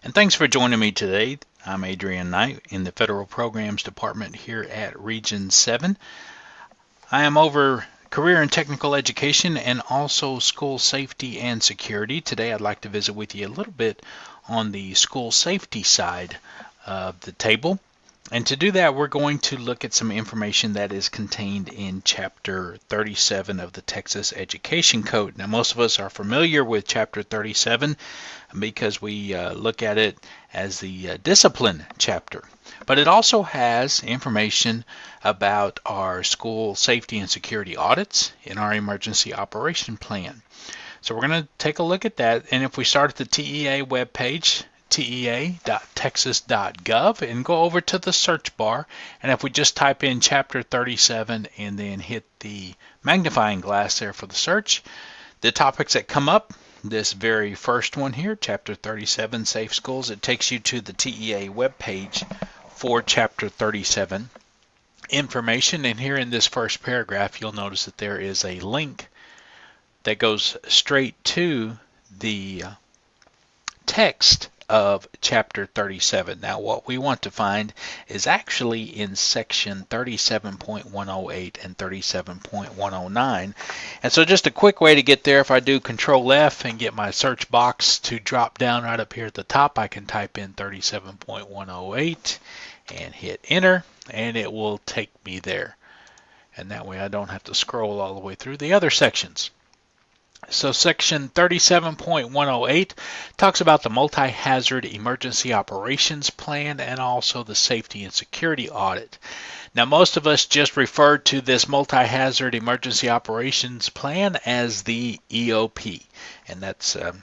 And thanks for joining me today. I'm Adrian Knight in the Federal Programs Department here at Region 7. I am over career and technical education and also school safety and security. Today I'd like to visit with you a little bit on the school safety side of the table. And to do that, we're going to look at some information that is contained in Chapter 37 of the Texas Education Code. Now, most of us are familiar with Chapter 37 because we look at it as the discipline chapter. But it also has information about our school safety and security audits in our emergency operation plan. So we're going to take a look at that. And if we start at the TEA webpage, tea.texas.gov, and go over to the search bar, and if we just type in Chapter 37 and then hit the magnifying glass there for the search, the topics that come up, this very first one here, Chapter 37, Safe Schools, it takes you to the TEA webpage for Chapter 37 information. And here in this first paragraph, you'll notice that there is a link that goes straight to the text of Chapter 37. Now, what we want to find is actually in Section 37.108 and 37.109. And so just a quick way to get there, if I do Control F and get my search box to drop down right up here at the top, I can type in 37.108 and hit Enter, and it will take me there. And that way I don't have to scroll all the way through the other sections. So Section 37.108 talks about the multi-hazard emergency operations plan and also the safety and security audit. Now, most of us just refer to this multi-hazard emergency operations plan as the EOP, and that's a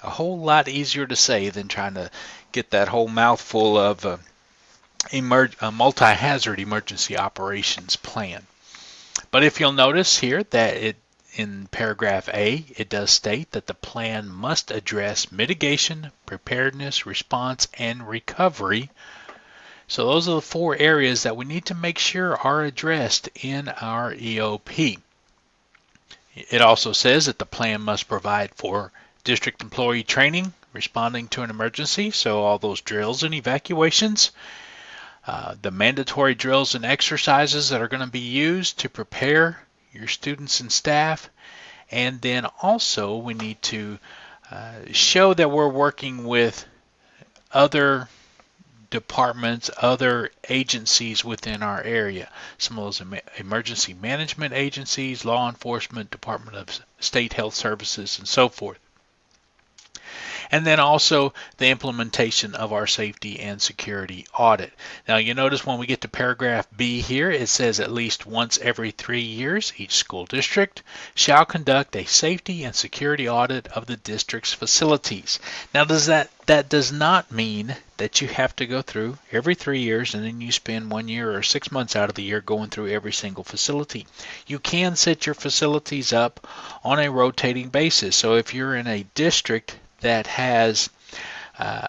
whole lot easier to say than trying to get that whole mouthful of a multi-hazard emergency operations plan. But if you'll notice here that in paragraph A, it does state that the plan must address mitigation, preparedness, response, and recovery. So those are the four areas that we need to make sure are addressed in our EOP. It also says that the plan must provide for district employee training, responding to an emergency, so all those drills and evacuations, the mandatory drills and exercises that are going to be used to prepare your students and staff, and then also we need to show that we're working with other departments, other agencies within our area. Some of those emergency management agencies, law enforcement, Department of State Health Services, and so forth. And then also the implementation of our safety and security audit. Now you notice when we get to paragraph B here, it says at least once every 3 years, each school district shall conduct a safety and security audit of the district's facilities. Now that does not mean that you have to go through every 3 years and then you spend 1 year or 6 months out of the year going through every single facility. You can set your facilities up on a rotating basis. So if you're in a district that has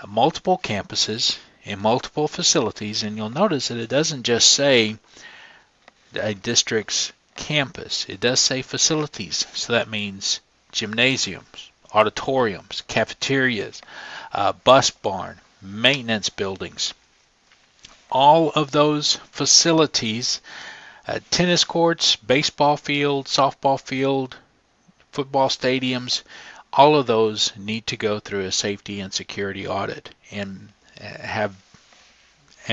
multiple campuses and multiple facilities, and you'll notice that it doesn't just say a district's campus, it does say facilities. So that means gymnasiums, auditoriums, cafeterias, bus barn, maintenance buildings. All of those facilities, tennis courts, baseball field, softball field, football stadiums, all of those need to go through a safety and security audit and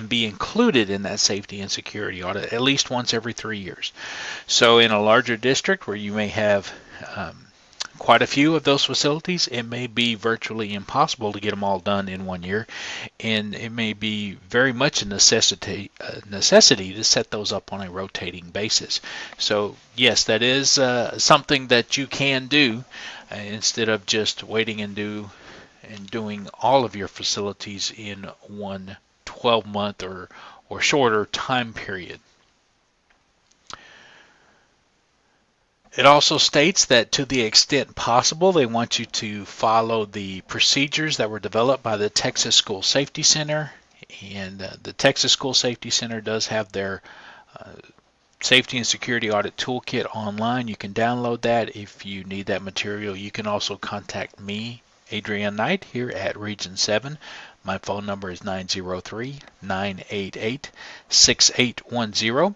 be included in that safety and security audit at least once every 3 years. So in a larger district where you may have quite a few of those facilities, it may be virtually impossible to get them all done in 1 year, and it may be very much a necessity to set those up on a rotating basis. So yes, that is something that you can do instead of just waiting and doing all of your facilities in one 12-month or shorter time period. It also states that to the extent possible, they want you to follow the procedures that were developed by the Texas School Safety Center. And the Texas School Safety Center does have their Safety and Security Audit Toolkit online. You can download that if you need that material. You can also contact me Adrian Knight here at Region 7. My phone number is 903-988-6810,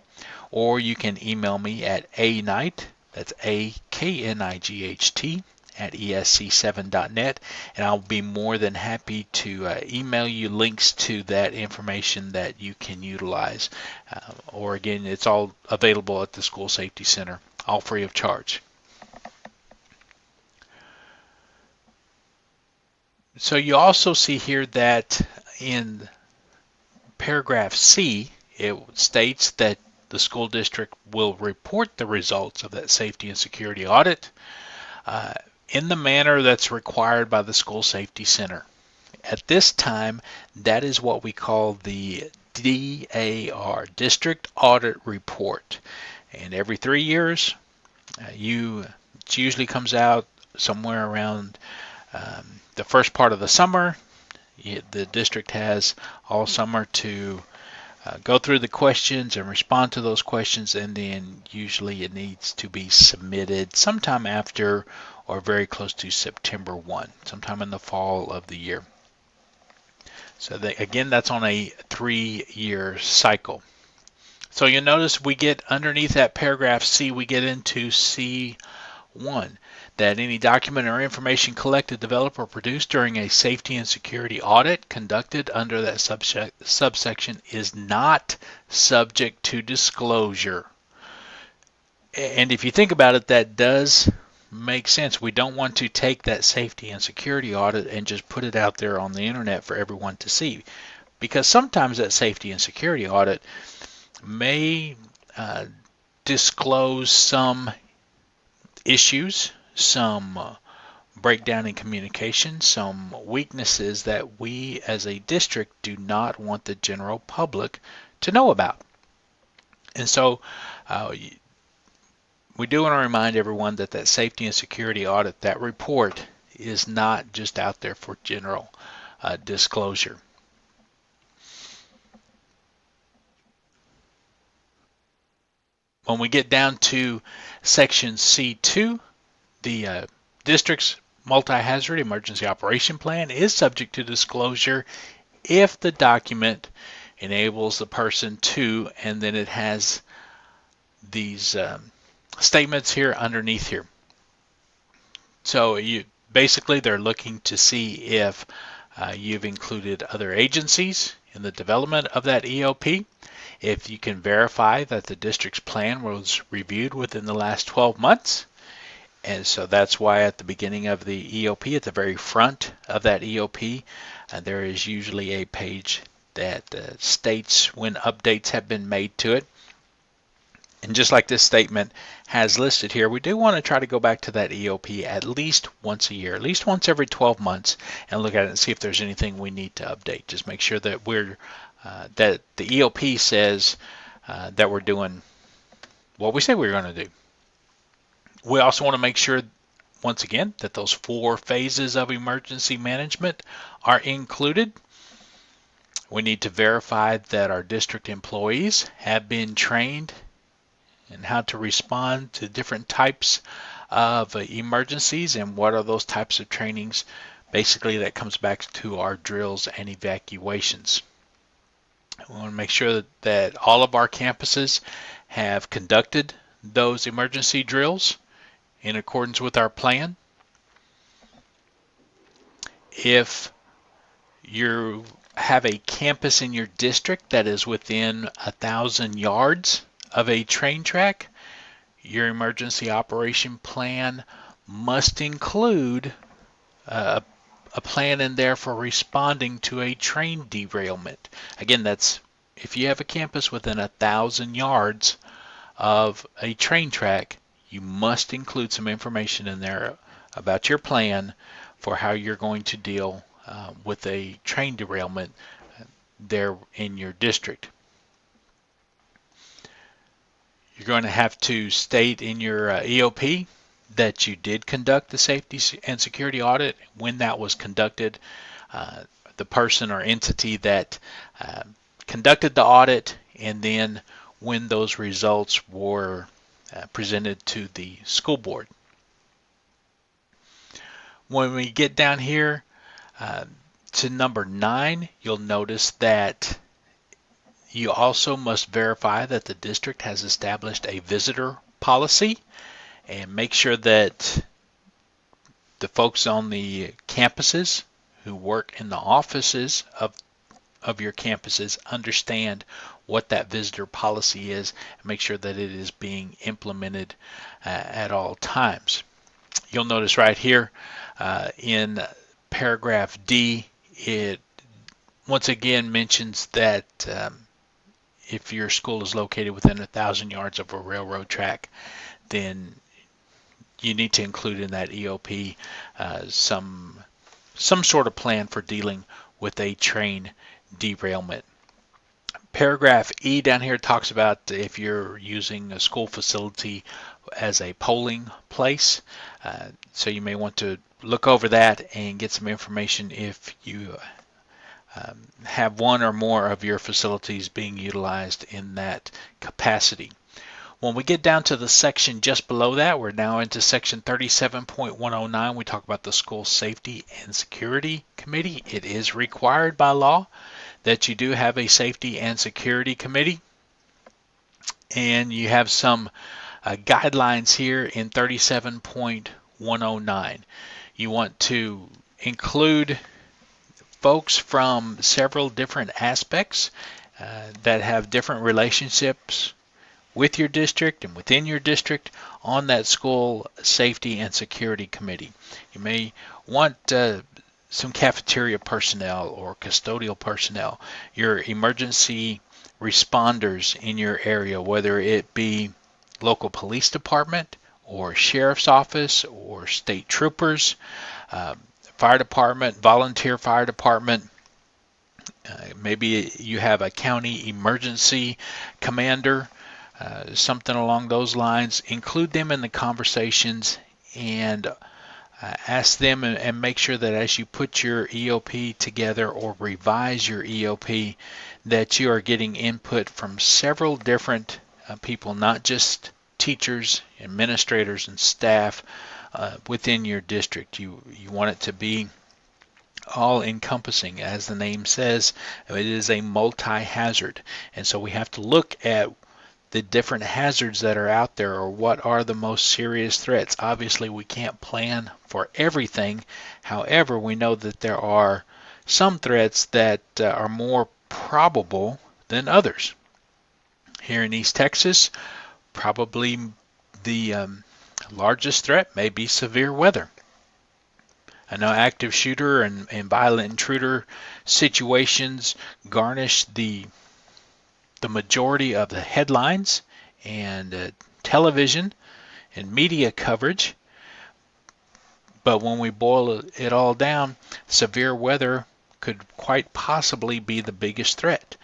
or you can email me at aknight, that's AKNIGHT, at esc7.net, and I'll be more than happy to email you links to that information that you can utilize. Or again, it's all available at the School Safety Center, all free of charge. So you also see here that in paragraph C, it states that the school district will report the results of that safety and security audit in the manner that's required by the School Safety Center. At this time, that is what we call the DAR, District Audit Report. And every 3 years, it usually comes out somewhere around the first part of the summer. The district has all summer to go through the questions and respond to those questions, and then usually it needs to be submitted sometime after or very close to September 1, sometime in the fall of the year. So again, that's on a 3-year cycle. So you'll notice we get underneath that paragraph C, we get into C1, that any document or information collected, developed, or produced during a safety and security audit conducted under that subsection is not subject to disclosure. And if you think about it, that does make sense. We don't want to take that safety and security audit and just put it out there on the internet for everyone to see, because sometimes that safety and security audit may disclose some issues, some breakdown in communication, some weaknesses that we as a district do not want the general public to know about. And so we do want to remind everyone that that safety and security audit, that report, is not just out there for general disclosure. When we get down to section C2, the district's multi-hazard emergency operation plan is subject to disclosure if the document enables the person to, and then it has these statements here underneath here. So basically they're looking to see if you've included other agencies in the development of that EOP, if you can verify that the district's plan was reviewed within the last 12 months. And so that's why at the beginning of the EOP, at the very front of that EOP, there is usually a page that states when updates have been made to it. And just like this statement has listed here, we do want to try to go back to that EOP at least once a year, at least once every 12 months, and look at it and see if there's anything we need to update. Just make sure that that the EOP says that we're doing what we say we're going to do. We also want to make sure, once again, that those 4 phases of emergency management are included. We need to verify that our district employees have been trained in how to respond to different types of emergencies, and what are those types of trainings. Basically, that comes back to our drills and evacuations. We want to make sure that all of our campuses have conducted those emergency drills in accordance with our plan. If you have a campus in your district that is within 1,000 yards of a train track, your emergency operation plan must include a plan in there for responding to a train derailment. Again, that's if you have a campus within 1,000 yards of a train track, you must include some information in there about your plan for how you're going to deal with a train derailment there in your district. You're going to have to state in your EOP that you did conduct the safety and security audit, when that was conducted, the person or entity that conducted the audit, and then when those results were presented to the school board. When we get down here to number 9, you'll notice that you also must verify that the district has established a visitor policy, and make sure that the folks on the campuses who work in the offices of your campuses understand what that visitor policy is, and make sure that it is being implemented at all times. You'll notice right here in paragraph D, it once again mentions that if your school is located within 1,000 yards of a railroad track, then you need to include in that EOP some sort of plan for dealing with a train derailment. Paragraph E down here talks about if you're using a school facility as a polling place. So you may want to look over that and get some information if you have one or more of your facilities being utilized in that capacity. When we get down to the section just below that, we're now into section 37.109. We talk about the School Safety and Security Committee. It is required by law that you do have a Safety and Security Committee. And you have some guidelines here in 37.109. You want to include folks from several different aspects that have different relationships with your district and within your district on that School Safety and Security Committee. You may want some cafeteria personnel or custodial personnel, your emergency responders in your area, whether it be local police department or sheriff's office or state troopers, fire department, volunteer fire department. Maybe you have a county emergency commander, something along those lines. Include them in the conversations and ask them and make sure that as you put your EOP together or revise your EOP, that you are getting input from several different people, not just teachers, administrators, and staff within your district. You want it to be all encompassing. As the name says, it is a multi-hazard, and so we have to look at the different hazards that are out there, or what are the most serious threats. Obviously, we can't plan for everything. However, we know that there are some threats that are more probable than others. Here in East Texas, probably the largest threat may be severe weather. I know active shooter and violent intruder situations garnish the majority of the headlines and television and media coverage. But when we boil it all down, severe weather could quite possibly be the biggest threat.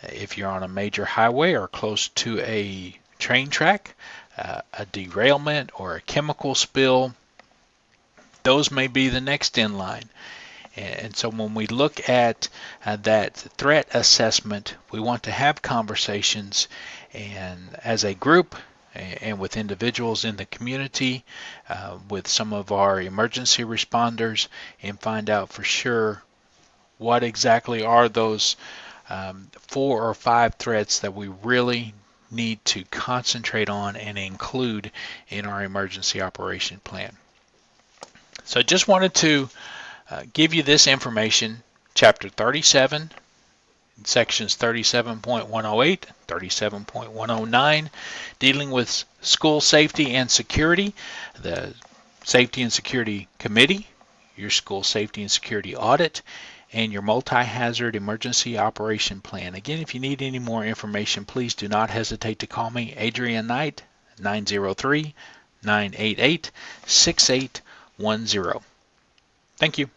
If you're on a major highway or close to a train track, a derailment or a chemical spill, those may be the next in line. And so when we look at that threat assessment, we want to have conversations, and as a group and with individuals in the community, with some of our emergency responders, and find out for sure what exactly are those 4 or 5 threats that we really need to concentrate on and include in our emergency operation plan. So I just wanted to give you this information. Chapter 37, sections 37.108, 37.109, dealing with school safety and security, the Safety and Security Committee, your school safety and security audit, and your multi-hazard emergency operation plan. Again, if you need any more information, please do not hesitate to call me, Adrian Knight, 903-988-6810. Thank you.